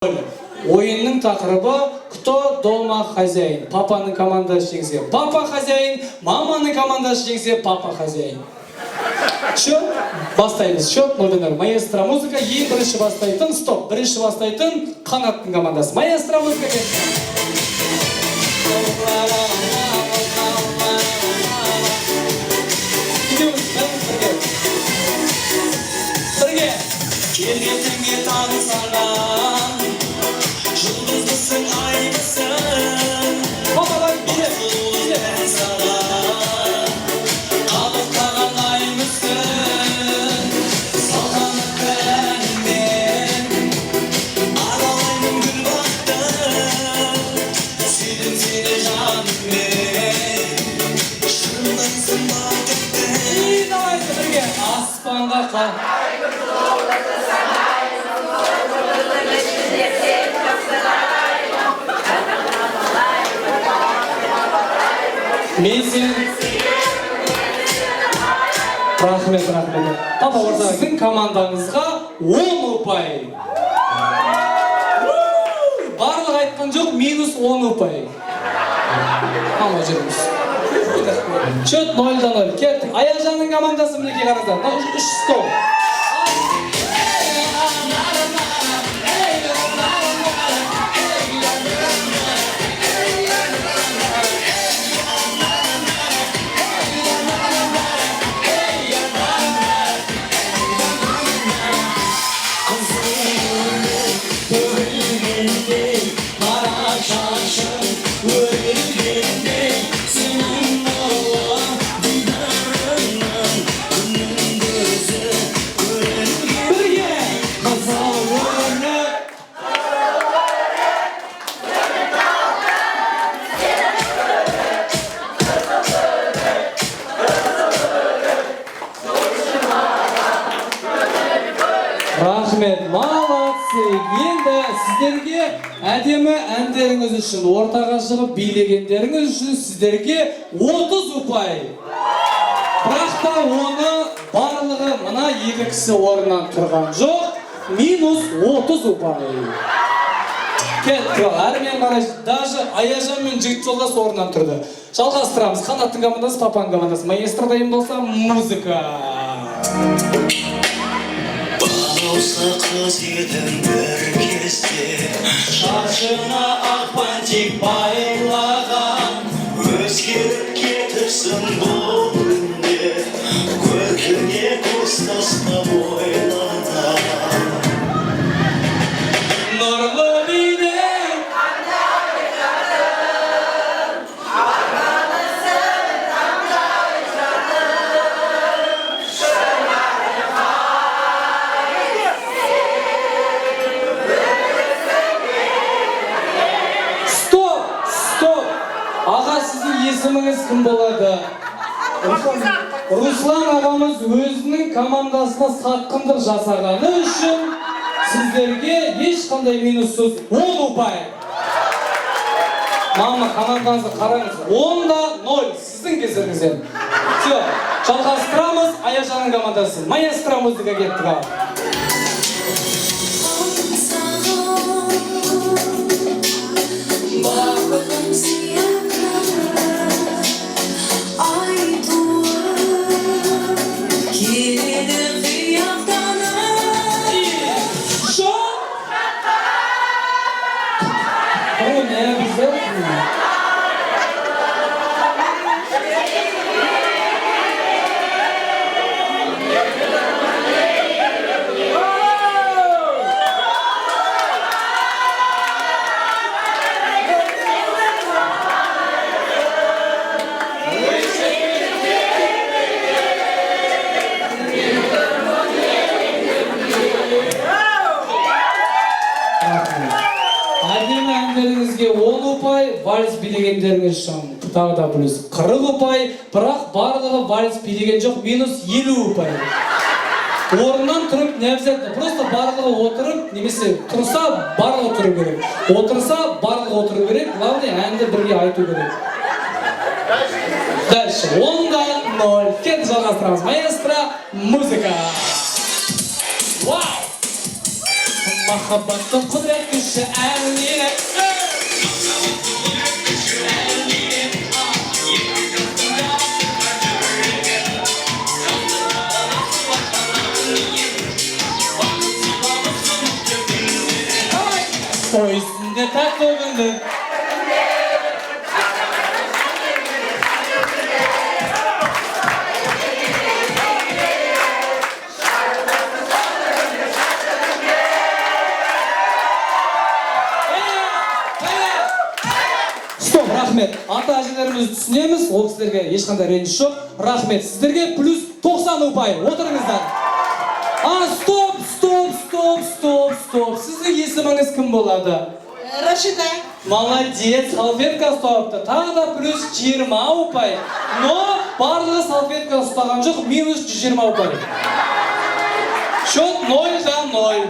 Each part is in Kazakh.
Ойынның тақырыбы «Кто дома хозяин?» Папаның командасы жеңсе, папа хозяин, маманың командасы жеңсе, папа хозяин. Шо? Бастаймыз. Шо? Нолдыңдар. Маэстро музыка ең бірінші бастайтын, стоп, бірінші бастайтын қанаттың командасы. Маэстро музыка кетті. Бірге. Келгетіңе танысардан жұлдыздысың аймысың Папалар бақылуын саған қалықтаған аймысың салтанатты әнмен аралаймын гүл бақты сүйдім сені жаныммен шындайсың бақытты давайте бірге аспанға қал Мен сен рахмет. Папа орта сіздің командаңызға 10 ұпай. Барлық айтқан жоқ, минус 10 ұпай. Мама жүрміз. Чөт 0-0. Кеттік. Аяжанның командасы мінеке қарыздар. 3 стол. Рахмет, молодцы! Енді сіздерге әдемі әндеріңіз үшін, ортаға шығып билегендеріңіз үшін сіздерге 30 ұпай. Бірақ та оны барлығы мына екі кісі орнынан тұрған жоқ, минус 30 ұпай. Кетті, әрмен қарай, даже Аяжан мен жігіт жолдас орнынан тұрды. Жалғастырамыз, қанаттың командасы, папаның командасы. Маэстро дайын болса, музыка. Балауса қыз едің бір кезде шашына ақ бантик байлаған өзгеріп кетіпсің бұл күнде көркіңе көз тастап ойлаған Нұрлы бейнең қандай жаным алғанысың қандай жаным шынарыға Стоп! Аға, сіздің есіміңіз кім болады? Руслан ағамыз өзінің командасына сатқындық жасағаны үшін сіздерге ешқандай минуссыз 10 ұпай. Мама, командаңызды қараңыз. 10-0 сіздің кесіріңізден. Все, жалғастырамыз Аяжанның командасы. Маэстро музыка кеттік ал. Әдемі әндеріңізге 10 ұпай, вальс билегендеріңіз үшін тағы да плюс 40 ұпай, бірақ барлығы вальс билеген жоқ, минус 50 ұпай. Орыннан тұрып не обязательно, просто барлығы отырып, немесе тұрса барлығы тұру керек. Отырса барлығы отыру керек, главное әнді бірге айту керек. Дальше, 10-0. Кет жалғастырамыз. Маэстро музыка. Вау! Махаббаттың құдірет күші әліне. Той үстінде тәтті күнді. Стоп, рахмет. Ата-әжелерімізді түсінеміз, ол кісілерге ешқандай реніш жоқ. Рахмет. Сіздерге плюс 90 ұпай. Отырыңыздар. Стоп. Сіздің есіміңіз кім болады? Рашида. Молодец, салфетка ұстапты. Тағы да плюс 20 ұпай. Но барлығы салфетка ұстаған жоқ, минус 120 ұпай. Счет 0-0.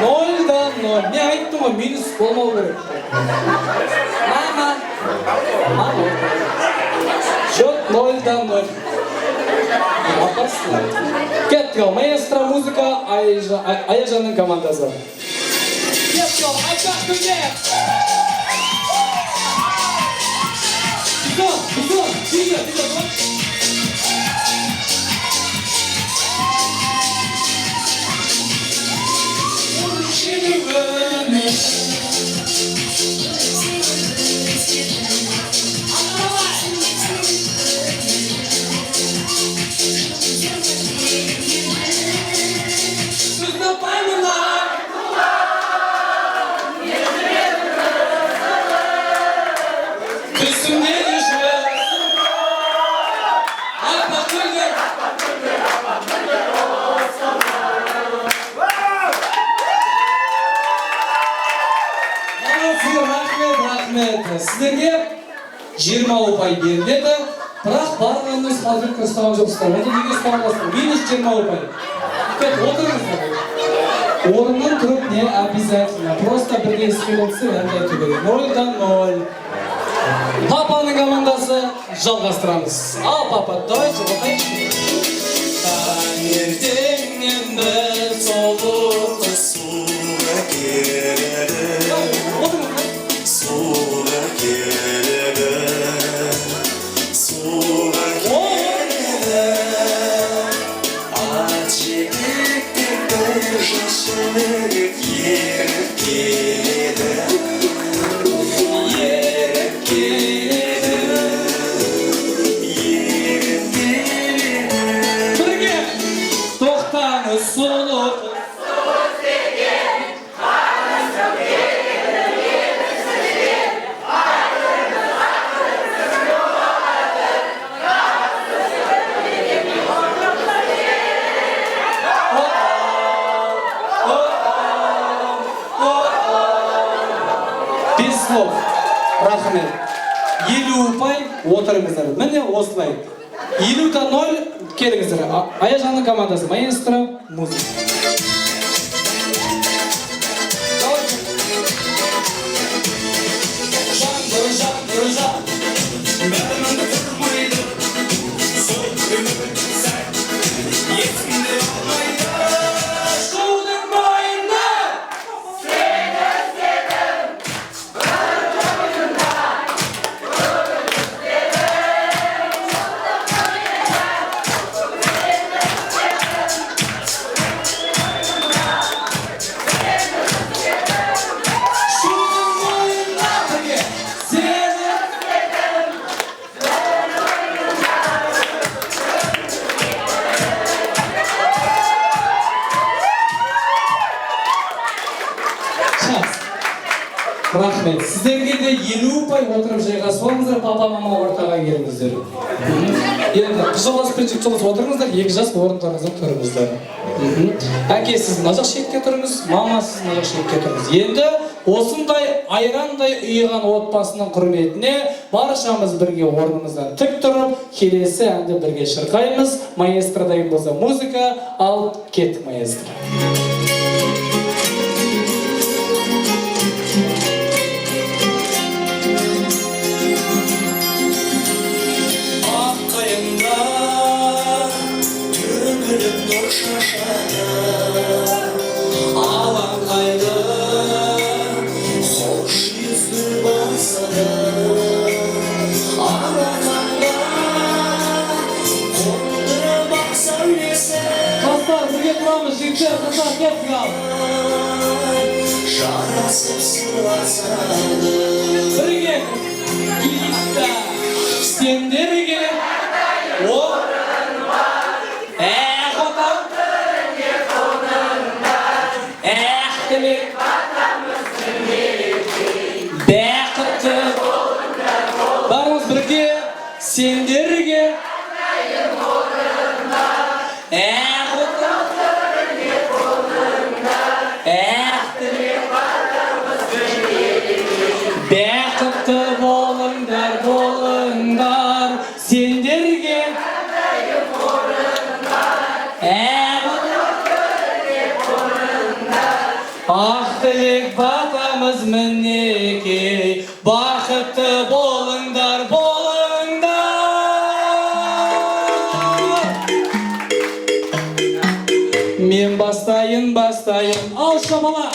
0-0. Не айттым ғой, минус болмау керек. Мама. Счет 0-0. Кеттік ал, маэстро музыка Аяжанның командасы. Кеттік ал, айтақ күнде! Бізон, бізон. Сіздерге 20 ұпай беріледі, бірақ барлығыңыз салфетка ұстаған жоқсыздар. Онда неге ұстаған жоқсыздар? Минус 20 ұпай. Кет, отырыңыздар. Орыннан тұрып не обязательно. Просто бірге ескелетсі әнді айту керек. 0-0. Папаның командасы жалғастырамыз. Ал, папа, давайте оқайықшы. Таңертеңнен бір солықты суға келеді. Суға келеді. Суға келеді. Ат жетекте бір жас жігіт еріп келеді. Еріп келеді. Еріп келеді. Бірге тоқтаңыз сұлу қыз. Слов. Рахмет. 50 ұпай отырыңыздар. Міне осылай. 50-0 келіңіздер. Аяжанның командасы маэстро музыка. Рахмет. Сіздерге де 50 ұпай отырып жайғасып алыңыздар, папа, мама ортаға келіңіздер. Енді жолас отырыңыздар, 2 жас орындарыңыздан тұрыңыздар. Әке, сіз мына жақ шетке тұрыңыз, мама, сіз мына жақ шетке тұрыңыз. Енді осындай айрандай ұйыған отбасының құрметіне баршамыз бірге орнымыздан тік тұрып, келесі әнді бірге шырқаймыз. Маэстро дайын болса музыка, ал кеттік маэстро. Төгіліп нұр шашады, алаң философиялық. Жарасып сырласады. Бірге гимнда сендерге тілек бақытты барымыз бірге сендерге бақытты болыңдар болыңдар сендерге ақ тілек батамыз мінекей бақытты болыңдар болыңдар. Мен бастайын ал шамала.